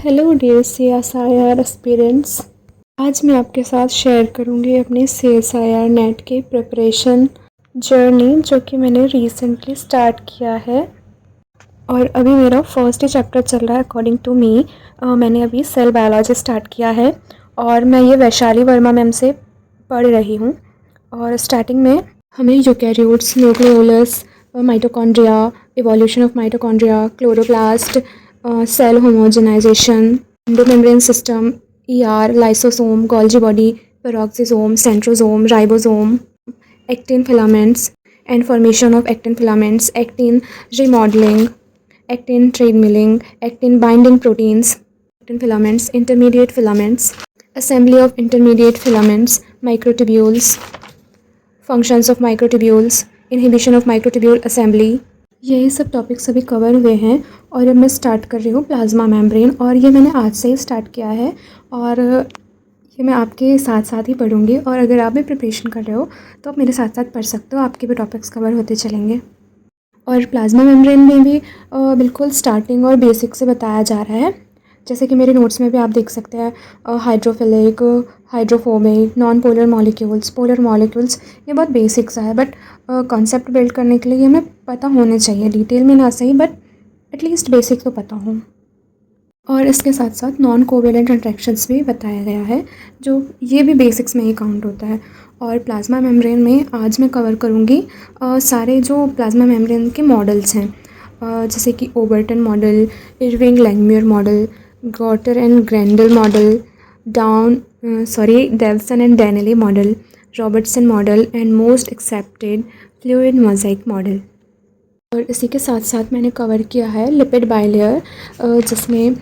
Hello dear CSIR aspirants. आज मैं आपके साथ शेयर करूंगी अपने CSIR नेट के प्रिपरेशन जर्नी जो कि मैंने रिसेंटली स्टार्ट किया है और अभी मेरा फर्स्ट ही चैप्टर चल रहा है अकॉर्डिंग टू मी। मैंने अभी सेल बायोलॉजी स्टार्ट किया है और मैं ये वैशाली वर्मा मैम से पढ़ रही हूँ। और स्टार्टिंग में हमें eukaryotes, nucleolus, mitochondria, evolution of mitochondria, chloroplast, cell homogenization, endomembrane system, ER, lysosome, Golgi body, peroxisome, centrosome, ribosome, actin filaments and formation of actin filaments, actin remodelling, actin treadmilling, actin binding proteins, actin filaments, intermediate filaments, assembly of intermediate filaments, microtubules, functions of microtubules, inhibition of microtubule assembly। यही सब topics अभी cover हुए हैं और अब मैं start कर रही हूँ प्लाज्मा मेम्ब्रेन और ये मैंने आज से ही स्टार्ट किया है और ये मैं आपके साथ साथ ही पढ़ूँगी। और अगर आप भी प्रिपरेशन कर रहे हो तो आप मेरे साथ साथ पढ़ सकते हो, आपके भी टॉपिक्स कवर होते चलेंगे। और प्लाज्मा मेम्ब्रेन में भी बिल्कुल स्टार्टिंग और बेसिक से बताया जा रहा है, जैसे कि मेरे नोट्स में भी आप देख सकते हैं। Hydrophilic, hydrophobic, non polar molecules, polar molecules, ये बहुत बेसिक सा है बट कॉन्सेप्ट बिल्ड करने के लिए ये हमें पता होने चाहिए, डिटेल में ना सही बट एटलीस्ट बेसिक तो पता हो। और इसके साथ साथ नॉन कोवेलेंट इंटरेक्शंस भी बताया गया है जो ये भी बेसिक्स में ही काउंट होता है। और प्लाज्मा मेम्ब्रेन में आज मैं कवर करूँगी सारे जो प्लाज्मा मेम्ब्रेन के मॉडल्स हैं, जैसे कि Overton model, Irving Langmuir model, Gorter and Grendel model, Davson and Danielli model, Robertson model and most accepted fluid mosaic model. और इसी के साथ साथ मैंने कवर किया है लिपिड बाइलेयर, जिसमें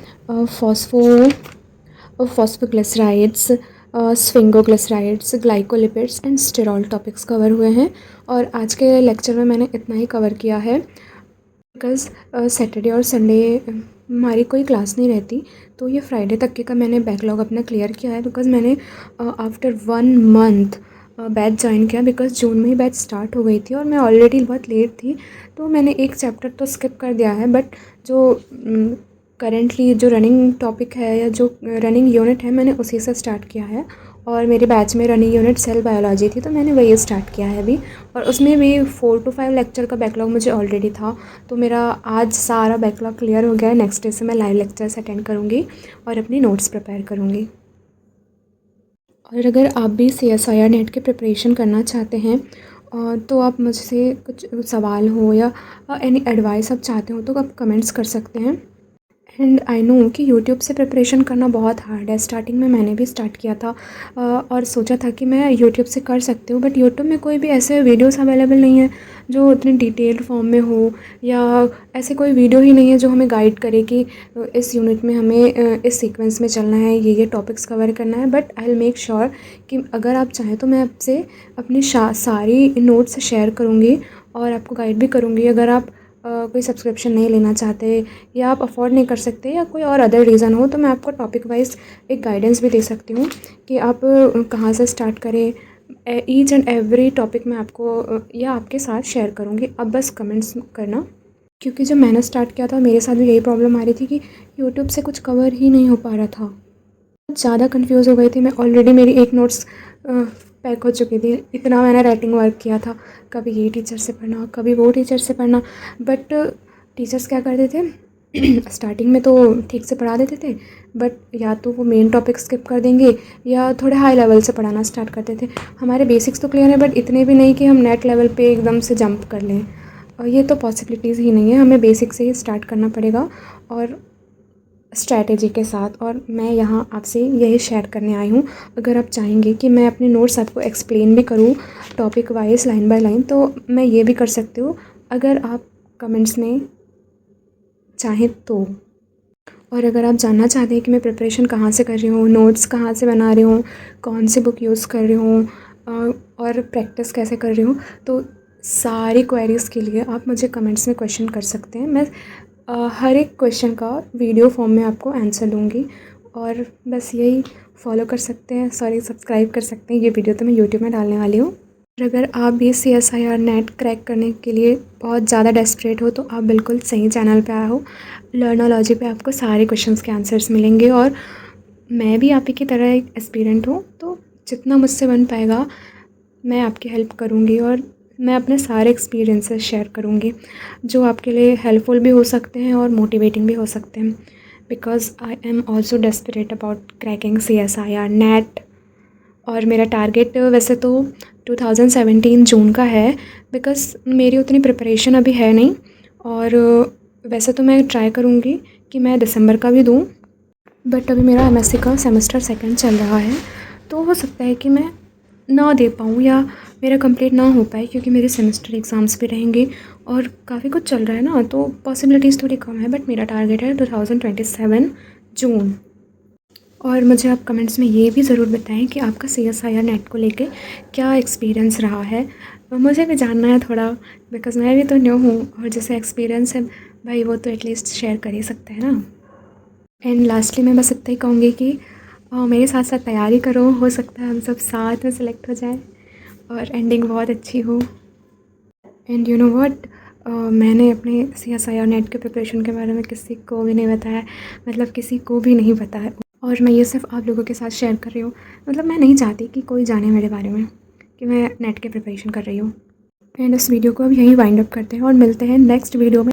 phosphoglycerides, sphingoglycerides, glycolipids and sterol topics cover हुए हैं। और आज के लेक्चर में मैंने इतना ही कवर किया है बिकॉज़ सैटरडे और संडे हमारी कोई क्लास नहीं रहती, तो ये फ्राइडे तक के का मैंने बैकलॉग अपना क्लियर किया है। बिकॉज़ मैंने आफ्टर 1 मंथ बैच ज्वाइन किया, बिकॉज़ जून में ही बैच स्टार्ट हो गई थी और मैं ऑलरेडी बहुत लेट थी, तो मैंने एक चैप्टर तो स्किप कर दिया है। बट जो करेंटली जो रनिंग टॉपिक है या जो रनिंग यूनिट है मैंने उसी से स्टार्ट किया है। और मेरे बैच में रनिंग यूनिट सेल बायोलॉजी थी, तो मैंने वही स्टार्ट किया है अभी। और उसमें भी 4 to 5 लेक्चर का बैकलॉग मुझे ऑलरेडी था, तो मेरा आज सारा बैकलॉग क्लियर हो गया है। नेक्स्ट डे से मैं लाइव लेक्चर्स अटेंड करूँगी और अपनी नोट्स प्रिपेयर करूँगी। और अगर आप भी CSIR नेट के प्रिपरेशन करना चाहते हैं तो आप मुझसे कुछ सवाल हो या एनी एडवाइस आप चाहते हो तो आप कमेंट्स कर सकते हैं। एंड आई नो कि यूट्यूब से प्रिपरेशन करना बहुत हार्ड है। स्टार्टिंग में मैंने भी स्टार्ट किया था और सोचा था कि मैं यूट्यूब से कर सकती हूँ, बट यूट्यूब में कोई भी ऐसे वीडियोस अवेलेबल नहीं है जो इतने डिटेल्ड फॉर्म में हो, या ऐसे कोई वीडियो ही नहीं है जो हमें गाइड करे कि इस यूनिट में हमें इस सीक्वेंस में चलना है, ये टॉपिक्स कवर करना है। But I will make sure कि अगर आप चाहें तो मैं आपसे अपनी सारी नोट्स शेयर करूँगी और आपको गाइड भी करूँगी। अगर आप कोई सब्सक्रिप्शन नहीं लेना चाहते या आप अफोर्ड नहीं कर सकते या कोई और अदर रीज़न हो, तो मैं आपको टॉपिक वाइज एक गाइडेंस भी दे सकती हूँ कि आप कहाँ से स्टार्ट करें। ईच एंड एवरी टॉपिक मैं आपको या आपके साथ शेयर करूँगी। अब बस कमेंट्स करना, क्योंकि जब मैंने स्टार्ट किया था मेरे साथ भी यही प्रॉब्लम आ रही थी कि यूट्यूब से कुछ कवर ही नहीं हो पा रहा था। ज़्यादा कंफ्यूज हो गई थी मैं। ऑलरेडी मेरी एक नोट्स पैक हो चुकी थी, इतना मैंने राइटिंग वर्क किया था, कभी ये टीचर से पढ़ना कभी वो टीचर से पढ़ना। बट टीचर्स क्या करते थे स्टार्टिंग में तो ठीक से पढ़ा देते थे, बट या तो वो मेन टॉपिक स्किप कर देंगे या थोड़े हाई लेवल से पढ़ाना स्टार्ट करते थे। हमारे बेसिक्स तो क्लियर है बट इतने भी नहीं कि हम नेट लेवल पे एकदम से जंप कर लें, और ये तो पॉसिबिलिटीज़ ही नहीं है। हमें बेसिक से ही स्टार्ट करना पड़ेगा और स्ट्रैटेजी के साथ। और मैं यहाँ आपसे यही शेयर करने आई हूँ। अगर आप चाहेंगे कि मैं अपने नोट्स आपको एक्सप्लेन भी करूँ topic wise line by line, तो मैं ये भी कर सकती हूँ अगर आप कमेंट्स में चाहें तो। और अगर आप जानना चाहते हैं कि मैं प्रिपरेशन कहाँ से कर रही हूँ, नोट्स कहाँ से बना रही हूँ, कौन सी बुक यूज़ कर रही हूँ और प्रैक्टिस कैसे कर रही हूँ, तो सारी क्वेरीज़ के लिए आप मुझे कमेंट्स में क्वेश्चन कर सकते हैं। मैं हर एक क्वेश्चन का वीडियो फॉर्म में आपको आंसर दूंगी। और बस यही फॉलो कर सकते हैं, सब्सक्राइब कर सकते हैं। ये वीडियो तो मैं यूट्यूब में डालने वाली हूँ। अगर आप भी CSIR नेट क्रैक करने के लिए बहुत ज़्यादा डेस्परेट हो तो आप बिल्कुल सही चैनल पे आए हो। लर्नोलॉजी पे आपको सारे क्वेश्चंस के आंसर्स मिलेंगे और मैं भी आप ही की तरह एक एस्पिरेंट हूँ, तो जितना मुझसे बन पाएगा मैं आपकी हेल्प करूँगी और मैं अपने सारे एक्सपीरियंसेस शेयर करूँगी जो आपके लिए हेल्पफुल भी हो सकते हैं और मोटिवेटिंग भी हो सकते हैं। Because I am also desperate about cracking CSIR net. और मेरा टारगेट वैसे तो 2017 जून का है, बिकॉज़ मेरी उतनी प्रिपरेशन अभी है नहीं। और वैसे तो मैं ट्राई करूँगी कि मैं दिसंबर का भी दूँ, बट अभी मेरा MSc का सेमेस्टर सेकंड चल रहा है, तो हो सकता है कि मैं ना दे पाऊँ या मेरा कंप्लीट ना हो पाए, क्योंकि मेरे सेमेस्टर एग्ज़ाम्स भी रहेंगे और काफ़ी कुछ चल रहा है ना, तो पॉसिबिलिटीज़ थोड़ी कम है। बट मेरा टारगेट है 2027 जून। और मुझे आप कमेंट्स में ये भी ज़रूर बताएं कि आपका CSIR नेट को लेके क्या एक्सपीरियंस रहा है। मुझे भी जानना है थोड़ा, बिकॉज़ मैं भी तो न्यू हूँ और जैसे एक्सपीरियंस है भाई वो तो एटलीस्ट शेयर कर ही सकते हैं ना। एंड लास्टली मैं बस इतना ही कहूँगी कि मेरे साथ साथ तैयारी करो, हो सकता है हम सब साथ में सेलेक्ट हो जाएं और एंडिंग बहुत अच्छी हो। एंड यू नो व्हाट, मैंने अपने CSIR नेट के प्रिपरेशन के बारे में किसी को भी नहीं बताया, मतलब किसी को भी नहीं बताया, और मैं ये सिर्फ आप लोगों के साथ शेयर कर रही हूँ। मतलब मैं नहीं चाहती कि कोई जाने मेरे बारे में कि मैं नेट के प्रिपरेशन कर रही हूँ। एंड इस वीडियो को अब यहीं वाइंड अप करते हैं और मिलते हैं नेक्स्ट वीडियो में।